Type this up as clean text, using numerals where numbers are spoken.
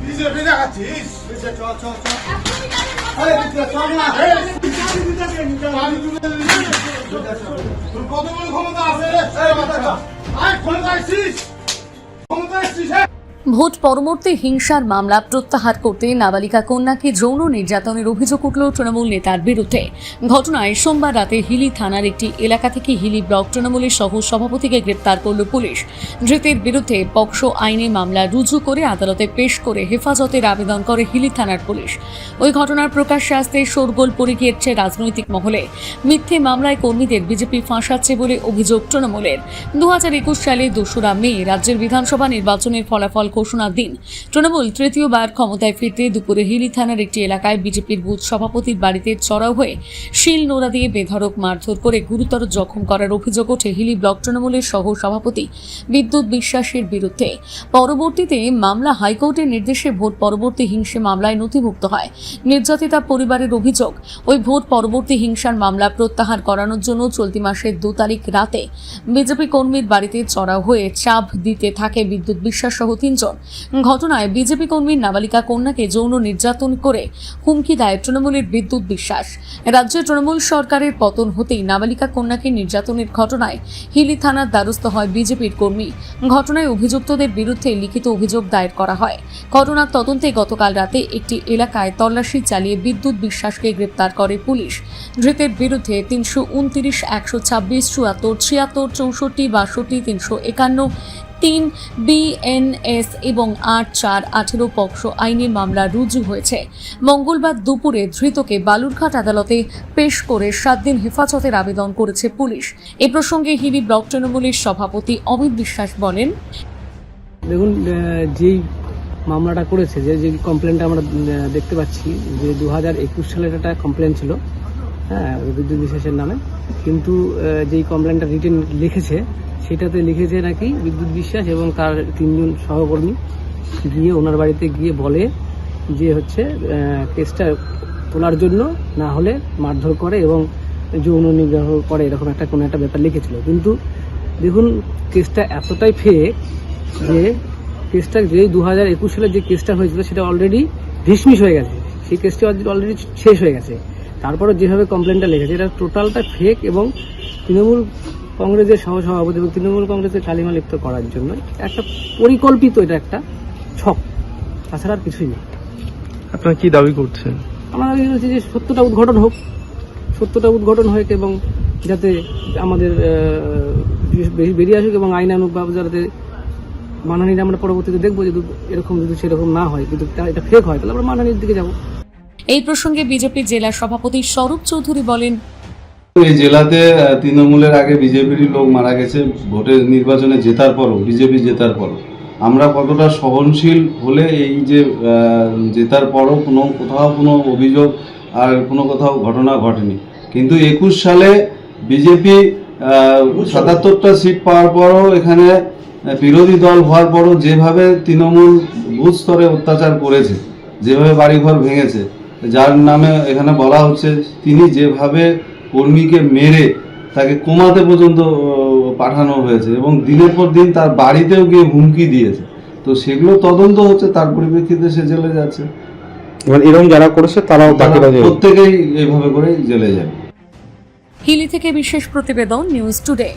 BJP দেখাচ্ছিস? তোর কতগুলো ক্ষমতা আছে? ক্ষমতা আসছিস? ক্ষমতা আসছিস? ভোট পরবর্তী হিংসার মামলা প্রত্যাহার করতে নাবালিকা কন্যাকে যৌন নির্যাতনের অভিযোগ উঠল তৃণমূল নেতার বিরুদ্ধে। ঘটনায় সোমবার রাতে হিলি থানার একটি এলাকা থেকে হিলি ব্লক তৃণমূলের সহ সভাপতিকে গ্রেপ্তার করল পুলিশ। ধৃতের বিরুদ্ধে পক্সো আইনে মামলা রুজু করে আদালতে পেশ করে হেফাজতের আবেদন করে হিলি থানার পুলিশ। ওই ঘটনার প্রকাশ্যে আসতে শোরগোল পড়ে গিয়েছে রাজনৈতিক মহলে। মিথ্যে মামলায় কর্মীদের বিজেপি ফাঁসাচ্ছে বলে অভিযোগ তৃণমূলের। 2021 সালে 2রা মে রাজ্যের বিধানসভা নির্বাচনের ফলাফল ঘোষণার দিন তৃণমূল তৃতীয়বার ক্ষমতায় ফিরতে দুপুরে হিলি থানার একটি এলাকায় বিজেপির বুথ সভাপতির বাড়িতে চড়াও হয়ে শিল নোড়া দিয়ে বেধড়ক মারধর করে গুরুতর জখম করার অভিযোগ ওঠে হিলি ব্লক তৃণমূলের সহ সভাপতি বিদ্যুৎ বিশ্বাসের বিরুদ্ধে। পরবর্তীতে মামলা হাইকোর্টের নির্দেশে ভোট পরবর্তী হিংসা মামলায় নথিভুক্ত হয়। নির্যাতিতা পরিবারের অভিযোগ, ওই ভোট পরবর্তী হিংসার মামলা প্রত্যাহার করানোর জন্য চলতি মাসের 2 তারিখ রাতে বিজেপি কর্মীর বাড়িতে চড়াও হয়ে চাপ দিতে থাকে বিদ্যুৎ বিশ্বাস সহ 3 জন। ঘটনায় বিজেপি কর্মীর নাবালিকা কন্যাকে যৌন নির্যাতন করে হুমকি দেয় তৃণমূলের বিদ্যুৎ বিশ্বাস। রাজ্যে তৃণমূল সরকারের পতন হতেই নাবালিকা কন্যাকে নির্যাতনের ঘটনায় হিলি থানার দ্বারস্থ হয় বিজেপির কর্মী। ঘটনায় অভিযুক্তদের বিরুদ্ধে লিখিত অভিযোগ দায়ের করা হয়। ঘটনার তদন্তে গতকাল রাতে একটি এলাকায় তল্লাশি চালিয়ে বিদ্যুৎ বিশ্বাসকে গ্রেপ্তার করে পুলিশ। ধৃতের বিরুদ্ধে 329, 126, 74, 76, 64, 62, 351, 3 BNS এবং 8/4/18 পক্সো আইনের মামলা রুজু হয়েছে। মঙ্গলবার দুপুরে ধৃতকে বালুরঘাট আদালতে পেশ করে 7 দিন হেফাজতের আবেদন করেছে পুলিশ। এ প্রসঙ্গে হিলি ব্লক তৃণমূলের সভাপতি অমিত বিশ্বাস বলেন, দেখুন, যেই মামলাটা করেছে, যে কমপ্লেনটা আমরা দেখতে পাচ্ছি, যে 2021 সালের একটা কমপ্লেন ছিল, হ্যাঁ, বিদ্যুৎ বিশ্বাসের নামে, কিন্তু যেই কমপ্লেনটা রিটেন লিখেছে সেটাতে লিখেছে নাকি বিদ্যুৎ বিশ্বাস এবং তার 3 জন সহকর্মী গিয়ে ওনার বাড়িতে গিয়ে বলে যে হচ্ছে কেসটা তোলার জন্য, না হলে মারধর করে এবং যৌন নিগ্রহ করে, এরকম কোনো একটা ব্যাপার লিখেছিল। কিন্তু দেখুন, কেসটা এতটাই ফেক যে কেসটা যেই 2021 সালে যে কেসটা হয়েছিল সেটা অলরেডি ডিসমিস হয়ে গেছে, সেই কেসটি অলরেডি শেষ হয়ে গেছে। তারপরে যেভাবে কমপ্লেনটা লিখেছে এটা টোটালটা ফেক এবং তৃণমূল কংগ্রেসের সহসভাপতি এবং তৃণমূল কংগ্রেসের কালিমা লিপ্ত করার জন্য একটা পরিকল্পিত, এটা একটা ছক, তাছাড়া আর কিছুই নেই। আপনারা কি দাবি করছেন? আমরা দাবি করছি যে সত্যটা উদ্ঘাটন হোক, সত্যটা উদ্ঘাটন হোক এবং যাতে আমাদের বেরিয়ে আসুক এবং আইনানুগভাবে যাতে মানহানির আমরা পরবর্তীতে দেখবো যে এরকম যদি সেরকম না হয়, কিন্তু এটা ফেক হয়, তাহলে আমরা মানহানির দিকে যাব। এই প্রসঙ্গে বিজেপির জেলা সভাপতি স্বরূপ চৌধুরী বলেন, এই জেলাতে তৃণমূলের আগে বিজেপির লোক মারা গেছে, ভোটের নির্বাচনে জেতার পরও, বিজেপি জেতার পরও আমরা কতটা সহনশীল হলে এই যে জেতার পরও কোথাও কোনো অভিযোগ আর কোথাও ঘটনা ঘটেনি। কিন্তু 21 সালে বিজেপি 77টা সিট পাওয়ার পরও, এখানে বিরোধী দল হওয়ার পরও যেভাবে তৃণমূল বুথ স্তরে অত্যাচার করেছে, যেভাবে বাড়িঘর ভেঙেছে, যার নামে এখানে বলা হচ্ছে তিনি যেভাবে কর্মীকে মেরে তাকে কোমাতে পর্যন্ত পাঠানো হয়েছে এবং দিনের পর দিন তার বাড়িতেও গিয়ে হুমকি দিয়েছে, তো সেগুলো তদন্ত হচ্ছে, তার পরিপ্রেক্ষিতে সে জেলে যাচ্ছে। এরকম যারা করেছে তারাও প্রত্যেকেই এইভাবে করে জেলে যাবে। হিলি থেকে বিশেষ প্রতিবেদন, নিউজ টুডে।